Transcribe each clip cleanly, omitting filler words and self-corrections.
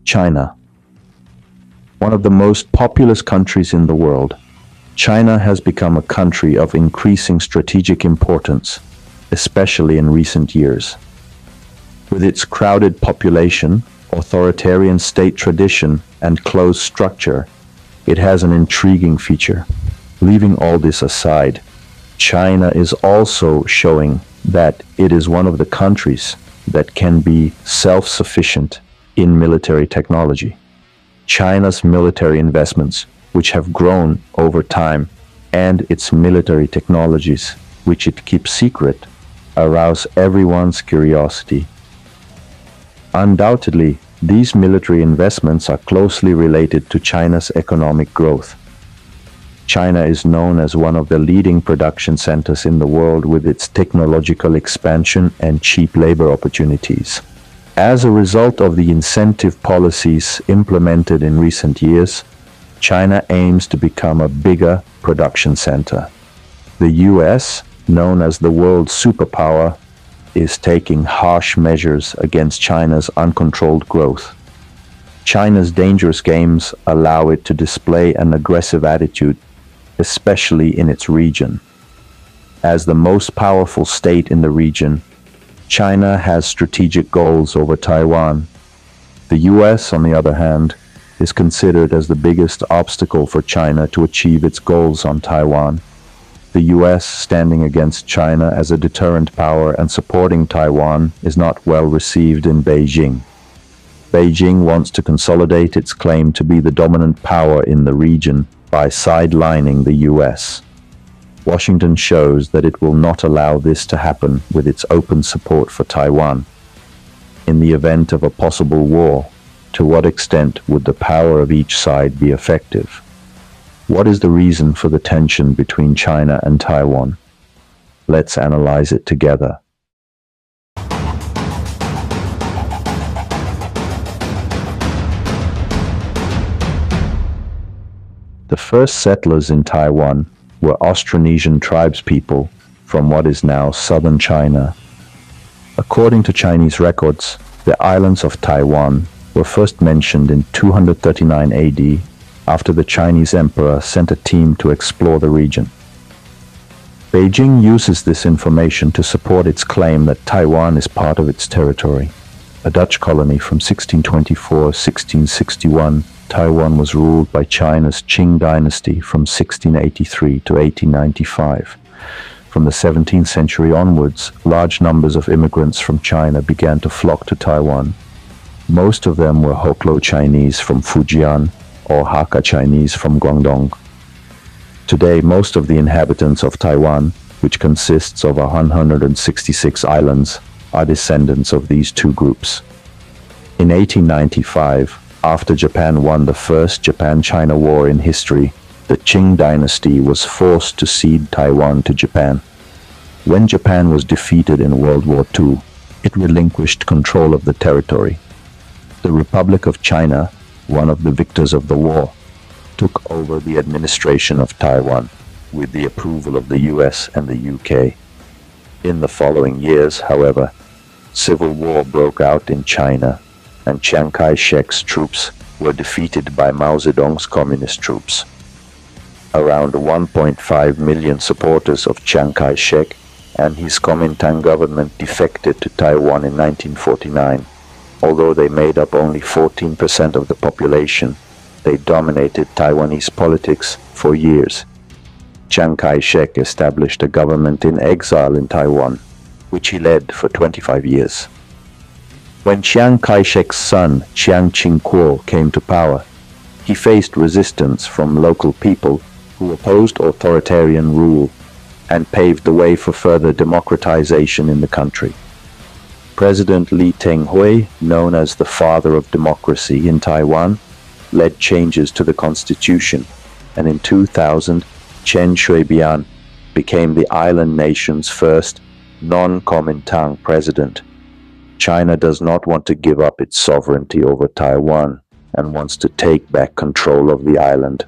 China. One of the most populous countries in the world, China has become a country of increasing strategic importance, especially in recent years. With its crowded population, authoritarian state tradition, and closed structure, it has an intriguing feature. Leaving all this aside, China is also showing that it is one of the countries that can be self-sufficient in military technology. China's military investments, which have grown over time, and its military technologies, which it keeps secret, arouse everyone's curiosity. Undoubtedly, these military investments are closely related to China's economic growth. China is known as one of the leading production centers in the world with its technological expansion and cheap labor opportunities. As a result of the incentive policies implemented in recent years, China aims to become a bigger production center. The US, known as the world superpower, is taking harsh measures against China's uncontrolled growth. China's dangerous games allow it to display an aggressive attitude, especially in its region. As the most powerful state in the region, China has strategic goals over Taiwan. The US, on the other hand, is considered as the biggest obstacle for China to achieve its goals on Taiwan. The US standing against China as a deterrent power and supporting Taiwan is not well received in Beijing. Beijing wants to consolidate its claim to be the dominant power in the region by sidelining the US. Washington shows that it will not allow this to happen with its open support for Taiwan. In the event of a possible war, to what extent would the power of each side be effective? What is the reason for the tension between China and Taiwan? Let's analyze it together. The first settlers in Taiwan were Austronesian tribespeople from what is now southern China. According to Chinese records, the islands of Taiwan were first mentioned in 239 AD after the Chinese emperor sent a team to explore the region. Beijing uses this information to support its claim that Taiwan is part of its territory. A Dutch colony from 1624-1661, Taiwan was ruled by China's Qing dynasty from 1683 to 1895. From the 17th century onwards, large numbers of immigrants from China began to flock to Taiwan. Most of them were Hoklo Chinese from Fujian or Hakka Chinese from Guangdong. Today, most of the inhabitants of Taiwan, which consists of 166 islands, are descendants of these two groups. In 1895, after Japan won the first Japan-China War in history, the Qing dynasty was forced to cede Taiwan to Japan. When Japan was defeated in World War II, it relinquished control of the territory. The Republic of China, one of the victors of the war, took over the administration of Taiwan with the approval of the US and the UK. In the following years, however, civil war broke out in China, and Chiang Kai-shek's troops were defeated by Mao Zedong's communist troops. Around 1.5 million supporters of Chiang Kai-shek and his Kuomintang government defected to Taiwan in 1949. Although they made up only 14% of the population, they dominated Taiwanese politics for years. Chiang Kai-shek established a government in exile in Taiwan, which he led for 25 years. When Chiang Kai-shek's son, Chiang Ching-kuo, came to power, he faced resistance from local people who opposed authoritarian rule and paved the way for further democratization in the country. President Lee Teng-hui, known as the father of democracy in Taiwan, led changes to the constitution, and in 2000, Chen Shui-bian became the island nation's first non-Kuomintang president. China does not want to give up its sovereignty over Taiwan and wants to take back control of the island.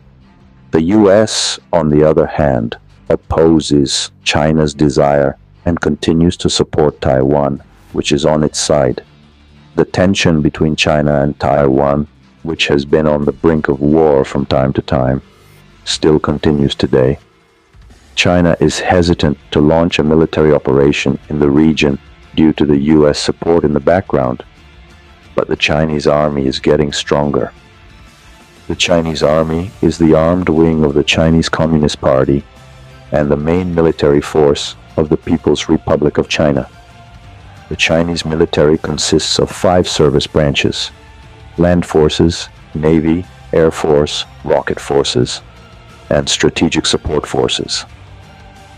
The US, on the other hand, opposes China's desire and continues to support Taiwan, which is on its side. The tension between China and Taiwan, which has been on the brink of war from time to time, still continues today. China is hesitant to launch a military operation in the region due to the US support in the background, but the Chinese army is getting stronger. The Chinese army is the armed wing of the Chinese Communist Party and the main military force of the People's Republic of China. The Chinese military consists of 5 service branches: Land Forces, Navy, Air Force, Rocket Forces, and Strategic Support Forces.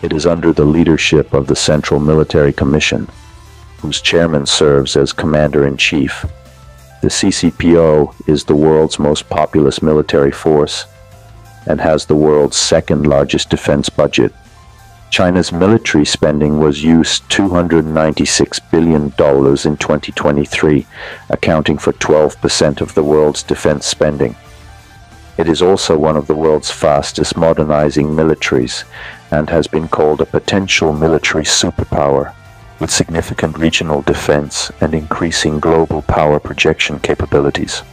It is under the leadership of the Central Military Commission, whose chairman serves as Commander-in-Chief. The CCPO is the world's most populous military force and has the world's second largest defense budget. China's military spending was used $296 billion in 2023, accounting for 12% of the world's defense spending. It is also one of the world's fastest modernizing militaries and has been called a potential military superpower, with significant regional defense and increasing global power projection capabilities.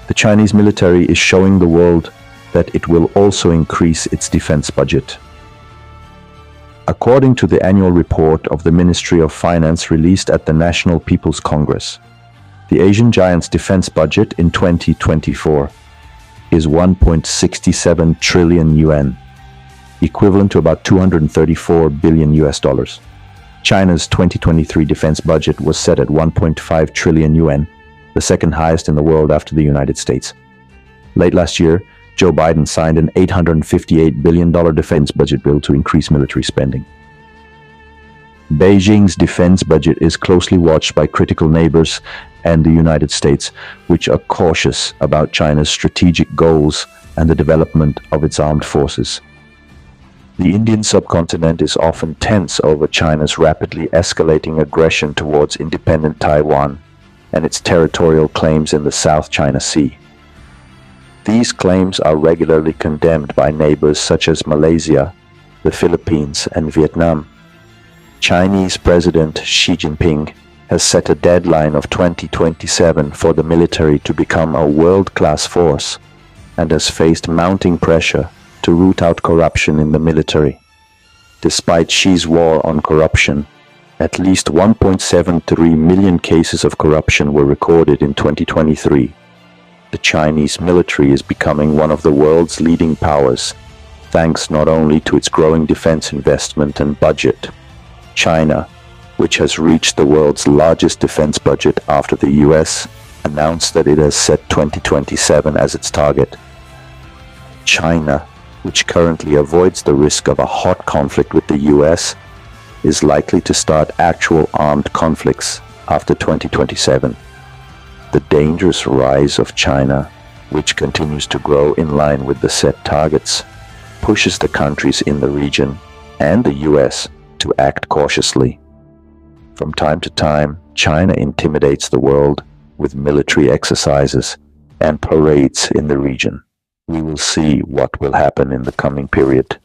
The Chinese military is showing the world that it will also increase its defense budget. According to the annual report of the Ministry of Finance released at the National People's Congress, the Asian giant's defense budget in 2024 is 1.67 trillion yuan, equivalent to about $234 billion US dollars. China's 2023 defense budget was set at 1.5 trillion yuan, the second highest in the world after the United States. Late last year, Joe Biden signed an $858 billion defense budget bill to increase military spending. Beijing's defense budget is closely watched by critical neighbors and the United States, which are cautious about China's strategic goals and the development of its armed forces. The Indian subcontinent is often tense over China's rapidly escalating aggression towards independent Taiwan and its territorial claims in the South China Sea. These claims are regularly condemned by neighbors such as Malaysia, the Philippines, and Vietnam. Chinese President Xi Jinping has set a deadline of 2027 for the military to become a world-class force and has faced mounting pressure to root out corruption in the military. Despite Xi's war on corruption, at least 1.73 million cases of corruption were recorded in 2023. The Chinese military is becoming one of the world's leading powers, thanks not only to its growing defense investment and budget. China, which has reached the world's largest defense budget after the US, announced that it has set 2027 as its target. China, which currently avoids the risk of a hot conflict with the US, is likely to start actual armed conflicts after 2027. The dangerous rise of China, which continues to grow in line with the set targets, pushes the countries in the region and the US to act cautiously. From time to time, China intimidates the world with military exercises and parades in the region. We will see what will happen in the coming period.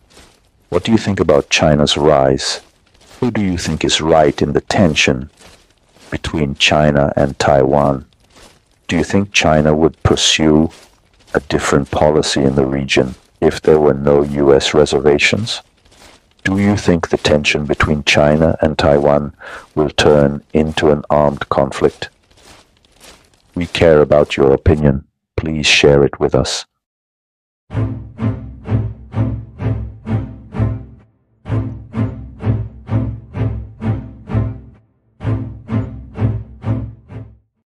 What do you think about China's rise? Who do you think is right in the tension between China and Taiwan? Do you think China would pursue a different policy in the region if there were no US reservations? Do you think the tension between China and Taiwan will turn into an armed conflict? We care about your opinion. Please share it with us.